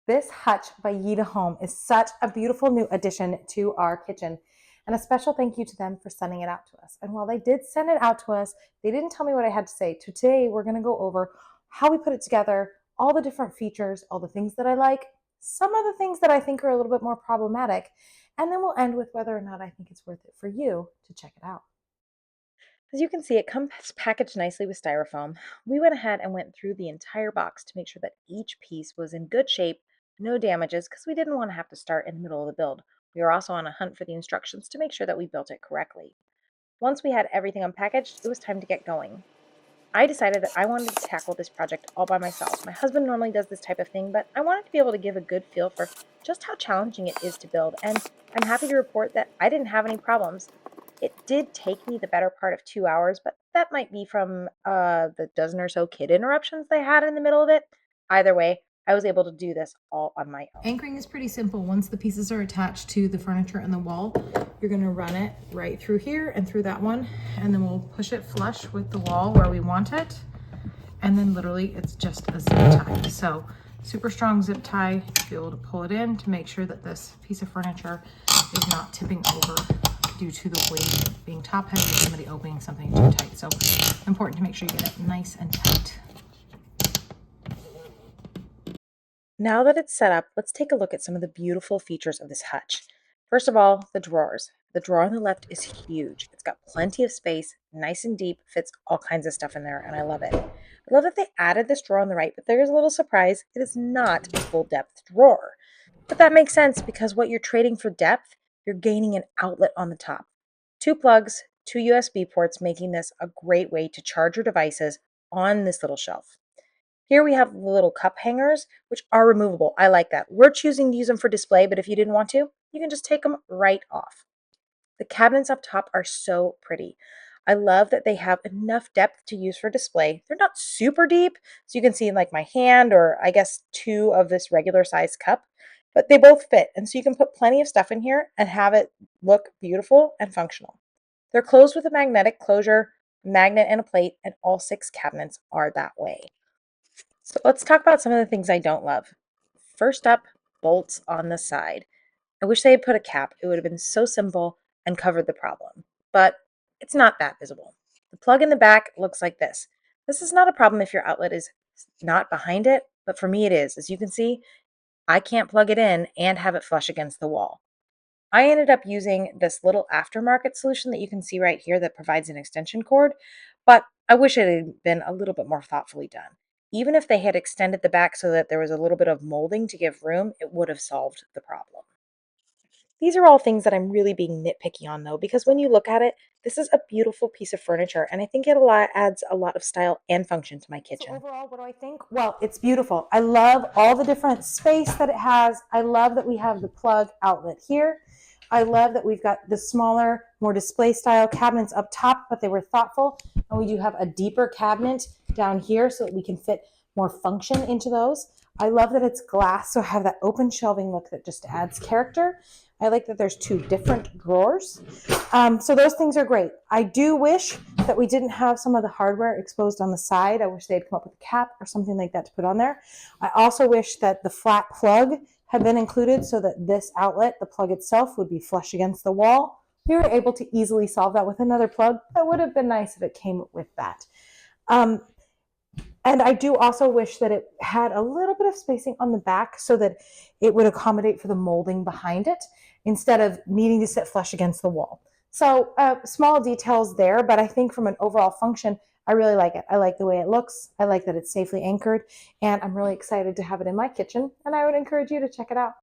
This hutch by YITAHOME is such a beautiful new addition to our kitchen. And a special thank you to them for sending it out to us. And while they did send it out to us, they didn't tell me what I had to say. Today, we're going to go over how we put it together, all the different features, all the things that I like, some of the things that I think are a little bit more problematic, and then we'll end with whether or not I think it's worth it for you to check it out. As you can see, it comes packaged nicely with styrofoam. We went ahead and went through the entire box to make sure that each piece was in good shape, no damages, because we didn't want to have to start in the middle of the build. We were also on a hunt for the instructions to make sure that we built it correctly. Once we had everything unpackaged, it was time to get going. I decided that I wanted to tackle this project all by myself. My husband normally does this type of thing, but I wanted to be able to give a good feel for just how challenging it is to build, and I'm happy to report that I didn't have any problems. It did take me the better part of 2 hours, but that might be from the dozen or so kid interruptions they had in the middle of it. Either way, I was able to do this all on my own. Anchoring is pretty simple. Once the pieces are attached to the furniture and the wall, you're going to run it right through here and through that one, and then we'll push it flush with the wall where we want it. And then literally it's just a zip tie. So super strong zip tie to be able to pull it in to make sure that this piece of furniture is not tipping over due to the weight being top heavy, somebody opening something too tight. So important to make sure you get it nice and tight. Now that it's set up, let's take a look at some of the beautiful features of this hutch. First of all, the drawers. The drawer on the left is huge. It's got plenty of space, nice and deep, fits all kinds of stuff in there, and I love it. I love that they added this drawer on the right, but there's a little surprise. It is not a full depth drawer. But that makes sense because what you're trading for depth, you're gaining an outlet on the top. 2 plugs, 2 USB ports, making this a great way to charge your devices on this little shelf. Here we have the little cup hangers, which are removable. I like that. We're choosing to use them for display, but if you didn't want to, you can just take them right off. The cabinets up top are so pretty. I love that they have enough depth to use for display. They're not super deep, so you can see like my hand or I guess 2 of this regular size cup, but they both fit. And so you can put plenty of stuff in here and have it look beautiful and functional. They're closed with a magnetic closure, magnet and a plate, and all 6 cabinets are that way. So let's talk about some of the things I don't love. First up, bolts on the side. I wish they had put a cap. It would have been so simple and covered the problem, but it's not that visible. The plug in the back looks like this. This is not a problem if your outlet is not behind it, but for me it is. As you can see, I can't plug it in and have it flush against the wall. I ended up using this little aftermarket solution that you can see right here that provides an extension cord, but I wish it had been a little bit more thoughtfully done. Even if they had extended the back so that there was a little bit of molding to give room, it would have solved the problem. These are all things that I'm really being nitpicky on though, because when you look at it, this is a beautiful piece of furniture and I think it adds a lot of style and function to my kitchen. So overall, what do I think? Well, it's beautiful. I love all the different space that it has. I love that we have the plug outlet here. I love that we've got the smaller, more display style cabinets up top, but they were thoughtful. And we do have a deeper cabinet down here so that we can fit more function into those. I love that it's glass, so I have that open shelving look that just adds character. I like that there's 2 different drawers. So those things are great. I do wish that we didn't have some of the hardware exposed on the side. I wish they'd come up with a cap or something like that to put on there. I also wish that the flat plug had been included so that this outlet, the plug itself, would be flush against the wall. We were able to easily solve that with another plug. That would have been nice if it came with that. And I do also wish that it had a little bit of spacing on the back so that it would accommodate for the molding behind it instead of needing to sit flush against the wall. So small details there, but I think from an overall function, I really like it. I like the way it looks. I like that it's safely anchored, and I'm really excited to have it in my kitchen, and I would encourage you to check it out.